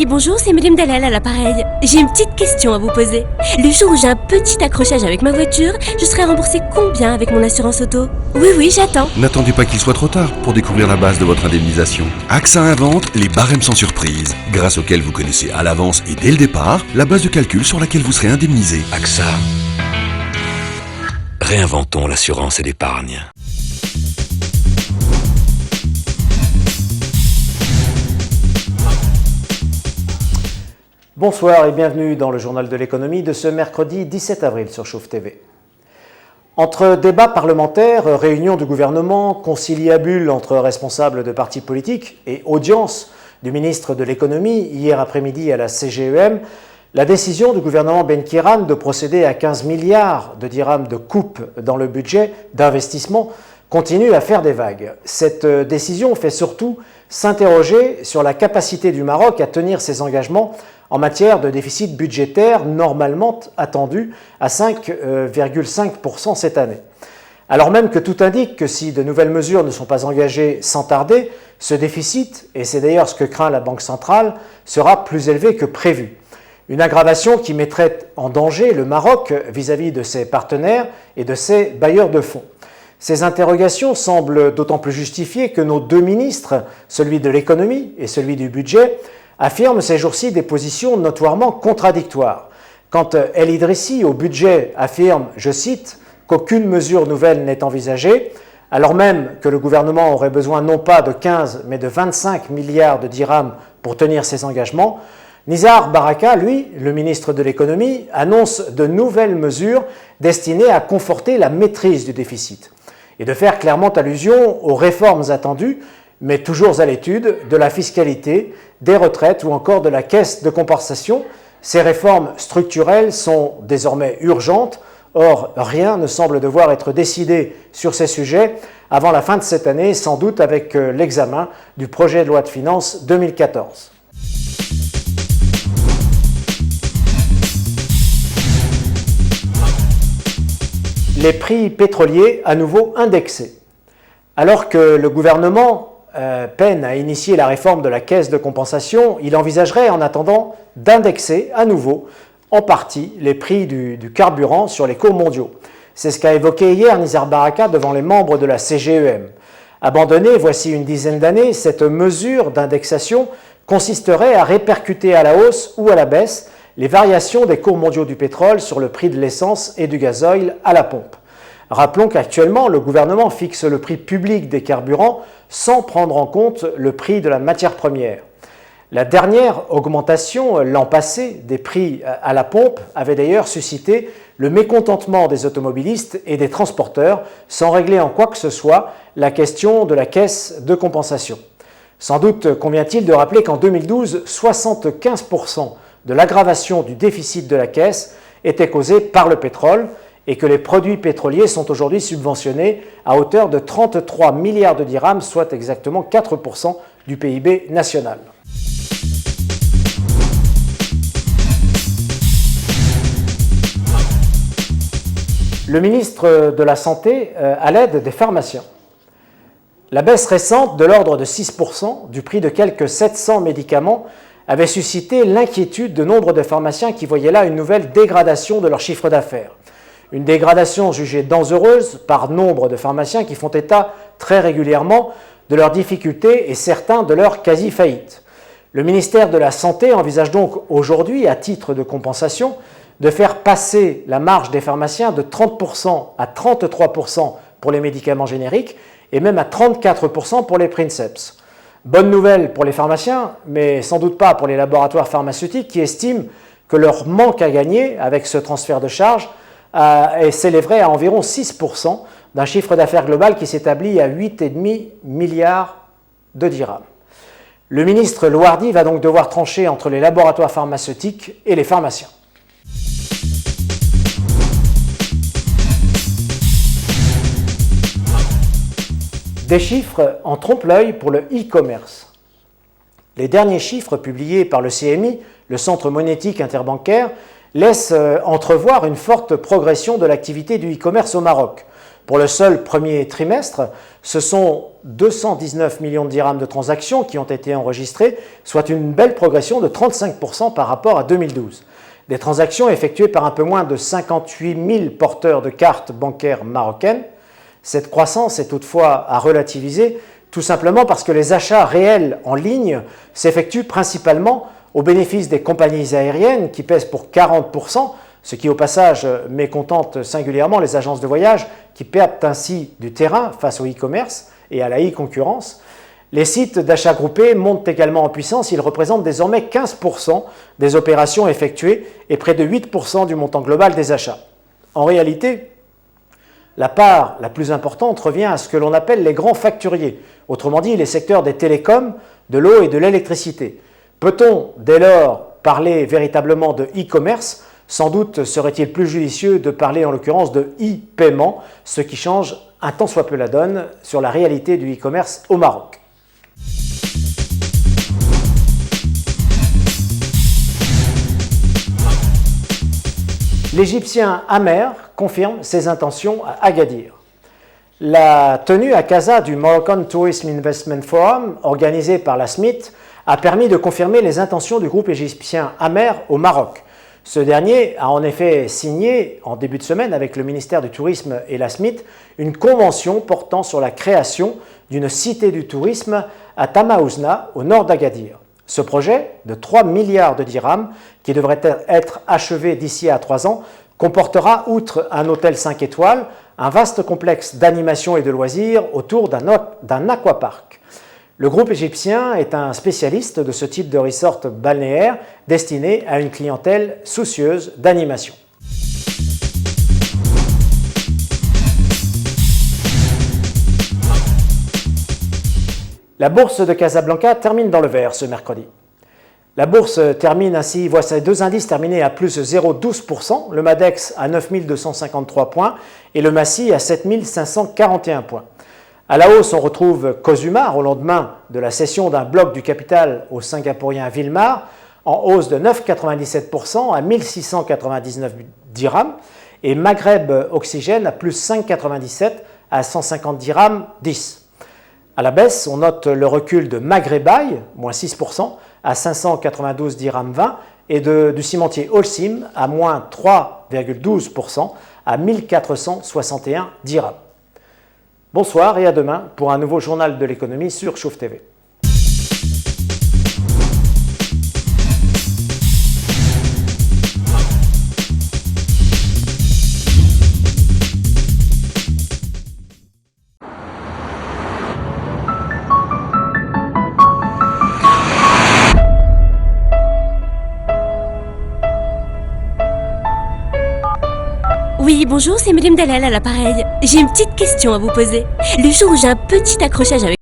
Oui, bonjour, c'est Madame Dalal à l'appareil. J'ai une petite question à vous poser. Le jour où j'ai un petit accrochage avec ma voiture, je serai remboursée combien avec mon assurance auto? Oui, j'attends. N'attendez pas qu'il soit trop tard pour découvrir la base de votre indemnisation. AXA invente les barèmes sans surprise, grâce auxquels vous connaissez à l'avance et dès le départ la base de calcul sur laquelle vous serez indemnisé. AXA. Réinventons l'assurance et l'épargne. Bonsoir et bienvenue dans le journal de l'économie de ce mercredi 17 avril sur Chauffe TV. Entre débats parlementaires, réunions du gouvernement, conciliabules entre responsables de partis politiques et audience du ministre de l'économie hier après-midi à la CGEM, la décision du gouvernement Ben Kiran de procéder à 15 milliards de dirhams de coupe dans le budget d'investissement continue à faire des vagues. Cette décision fait surtout s'interroger sur la capacité du Maroc à tenir ses engagements en matière de déficit budgétaire normalement attendu à 5,5% cette année. Alors même que tout indique que si de nouvelles mesures ne sont pas engagées sans tarder, ce déficit, et c'est d'ailleurs ce que craint la Banque centrale, sera plus élevé que prévu. Une aggravation qui mettrait en danger le Maroc vis-à-vis de ses partenaires et de ses bailleurs de fonds. Ces interrogations semblent d'autant plus justifiées que nos deux ministres, celui de l'économie et celui du budget, affirment ces jours-ci des positions notoirement contradictoires. Quand El Idrissi, au budget, affirme, je cite, qu'aucune mesure nouvelle n'est envisagée, alors même que le gouvernement aurait besoin non pas de 15 mais de 25 milliards de dirhams pour tenir ses engagements, Nizar Baraka, lui, le ministre de l'économie, annonce de nouvelles mesures destinées à conforter la maîtrise du déficit et de faire clairement allusion aux réformes attendues, mais toujours à l'étude, de la fiscalité, des retraites ou encore de la caisse de compensation. Ces réformes structurelles sont désormais urgentes. Or, rien ne semble devoir être décidé sur ces sujets avant la fin de cette année, sans doute avec l'examen du projet de loi de finances 2014. Les prix pétroliers à nouveau indexés. Alors que le gouvernement peine à initier la réforme de la caisse de compensation, il envisagerait en attendant d'indexer à nouveau en partie les prix du carburant sur les cours mondiaux. C'est ce qu'a évoqué hier Nizar Baraka devant les membres de la CGEM. Abandonnée voici une dizaine d'années, cette mesure d'indexation consisterait à répercuter à la hausse ou à la baisse les variations des cours mondiaux du pétrole sur le prix de l'essence et du gazoil à la pompe. Rappelons qu'actuellement, le gouvernement fixe le prix public des carburants sans prendre en compte le prix de la matière première. La dernière augmentation l'an passé des prix à la pompe avait d'ailleurs suscité le mécontentement des automobilistes et des transporteurs sans régler en quoi que ce soit la question de la caisse de compensation. Sans doute convient-il de rappeler qu'en 2012, 75% de l'aggravation du déficit de la caisse était causée par le pétrole et que les produits pétroliers sont aujourd'hui subventionnés à hauteur de 33 milliards de dirhams, soit exactement 4% du PIB national. Le ministre de la Santé à l'aide des pharmaciens. La baisse récente de l'ordre de 6% du prix de quelques 700 médicaments avait suscité l'inquiétude de nombre de pharmaciens qui voyaient là une nouvelle dégradation de leur chiffre d'affaires. Une dégradation jugée dangereuse par nombre de pharmaciens qui font état très régulièrement de leurs difficultés et certains de leur quasi-faillite. Le ministère de la Santé envisage donc aujourd'hui, à titre de compensation, de faire passer la marge des pharmaciens de 30% à 33% pour les médicaments génériques et même à 34% pour les princeps. Bonne nouvelle pour les pharmaciens, mais sans doute pas pour les laboratoires pharmaceutiques qui estiment que leur manque à gagner avec ce transfert de charge s'élèverait à environ 6% d'un chiffre d'affaires global qui s'établit à 8,5 milliards de dirhams. Le ministre Louardi va donc devoir trancher entre les laboratoires pharmaceutiques et les pharmaciens. Des chiffres en trompe-l'œil pour le e-commerce. Les derniers chiffres publiés par le CMI, le Centre monétique interbancaire, laissent entrevoir une forte progression de l'activité du e-commerce au Maroc. Pour le seul premier trimestre, ce sont 219 millions de dirhams de transactions qui ont été enregistrées, soit une belle progression de 35% par rapport à 2012. Des transactions effectuées par un peu moins de 58 000 porteurs de cartes bancaires marocaines. Cette croissance est toutefois à relativiser, tout simplement parce que les achats réels en ligne s'effectuent principalement au bénéfice des compagnies aériennes qui pèsent pour 40%, ce qui au passage mécontente singulièrement les agences de voyage qui perdent ainsi du terrain face au e-commerce et à la e-concurrence. Les sites d'achat groupés montent également en puissance, ils représentent désormais 15% des opérations effectuées et près de 8% du montant global des achats. En réalité, la part la plus importante revient à ce que l'on appelle les grands facturiers, autrement dit les secteurs des télécoms, de l'eau et de l'électricité. Peut-on dès lors parler véritablement de e-commerce? Sans doute serait-il plus judicieux de parler en l'occurrence de e-paiement, ce qui change un tant soit peu la donne sur la réalité du e-commerce au Maroc. L'Égyptien Amer confirme ses intentions à Agadir. La tenue à Casa du Moroccan Tourism Investment Forum, organisée par la SMIT, a permis de confirmer les intentions du groupe égyptien Amer au Maroc. Ce dernier a en effet signé en début de semaine avec le ministère du Tourisme et la SMIT une convention portant sur la création d'une cité du tourisme à Tamaouzna, au nord d'Agadir. Ce projet, de 3 milliards de dirhams, qui devrait être achevé d'ici à 3 ans, comportera, outre un hôtel 5 étoiles, un vaste complexe d'animation et de loisirs autour d'un aquapark. Le groupe égyptien est un spécialiste de ce type de resort balnéaire destiné à une clientèle soucieuse d'animation. La bourse de Casablanca termine dans le vert ce mercredi. La bourse termine ainsi, voit ses deux indices terminés à plus 0,12%, le Madex à 9 253 points et le Massi à 7 541 points. À la hausse, on retrouve Cosumar au lendemain de la cession d'un bloc du capital au singapourien Wilmar, en hausse de 9,97% à 1699 dirhams, et Maghreb Oxygène à plus 5,97 à 150 dirhams 10. À la baisse, on note le recul de Maghrebaï, moins 6%, à 592 dirhams 20, et du cimentier Holcim à moins 3,12% à 1461 dirhams. Bonsoir et à demain pour un nouveau journal de l'économie sur Chouf TV. Oui, bonjour, c'est Madame Dalal à l'appareil. J'ai une petite question à vous poser. Le jour où j'ai un petit accrochage avec